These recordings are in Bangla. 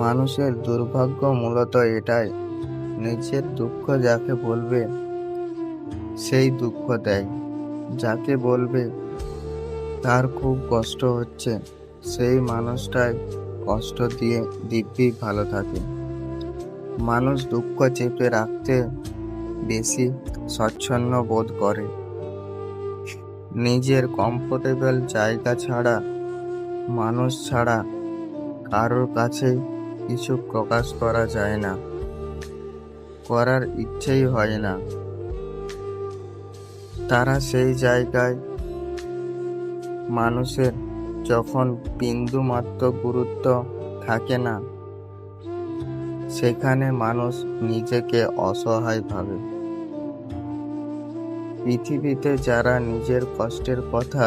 মানুষের দুর্ভাগ্য মূলত এটাই, নিজের দুঃখ যাকে বলবে সেই দুঃখ দেয়, যাকে বলবে তার খুব কষ্ট হচ্ছে সেই মানুষটাই কষ্ট দিয়ে দিব্যি ভালো থাকে। মানুষ দুঃখ চেপে রাখতে বেশি স্বচ্ছন্দ বোধ করে। নিজের কমফোর্টেবল জায়গা ছাড়া, মানুষ ছাড়া কারোর কাছে কিছু প্রকাশ করা যায় না, করার ইচ্ছেই হয় না। তারা সেই জায়গায় মানুষের যখন বিন্দু মাত্র গুরুত্ব থাকে না, সেখানে মানুষ নিজেকে অসহায় ভাবে। পৃথিবীতে যারা নিজের কষ্টের কথা,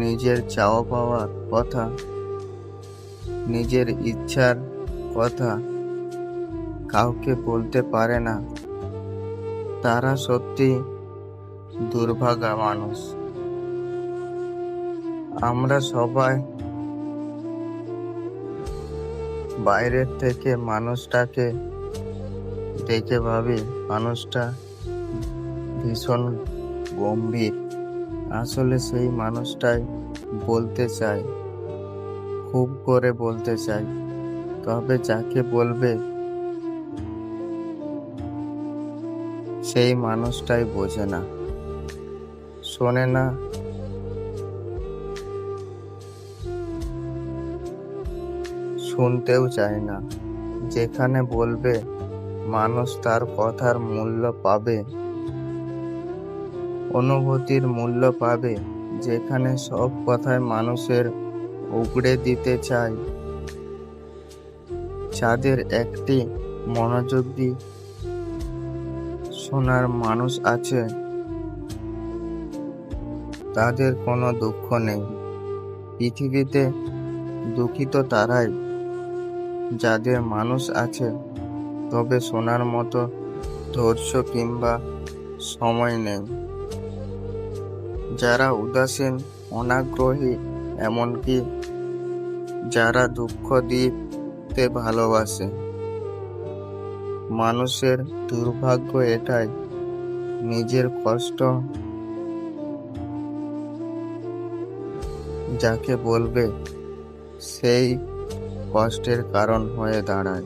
নিজের চাওয়া পাওয়ার কথা, নিজের ইচ্ছার কথা কাউকে বলতে পারে না, তারা সত্যি দুর্ভাগা মানুষ। আমরা সবাই বাইরের থেকে মানুষটাকে দেখে ভাবি মানুষটা ভীষণ গম্ভীর, আসলে সেই মানুষটাই বলতে চায়, খুব করে বলতে চায়, তবে যাকে বলবে সেই মানুষটাই বোঝে না, শোনে না, শুনতেও চায় না। যেখানে বলবে মানুষ তার কথার মূল্য পাবে, অনুভূতির মূল্য পাবে, যেখানে সব কথায় মানুষের উগড়ে দিতে চায়, যাদের একটি মনোযোগ দিয়ে শোনার মানুষ আছে, তাদের কোনো দুঃখ নেই। পৃথিবীতে দুঃখিত তারাই যাদের মানুষ আছে, তবে শোনার মতো ধৈর্য কিংবা সময় নেই। যারা উদাসীন, অনাগ্রহী, এমনকি যারা দুঃখ দিতে ভালোবাসে। মানুষের দুর্ভাগ্য এটাই, নিজের কষ্ট যাকে বলবে সেই কষ্টের কারণ হয়ে দাঁড়ায়।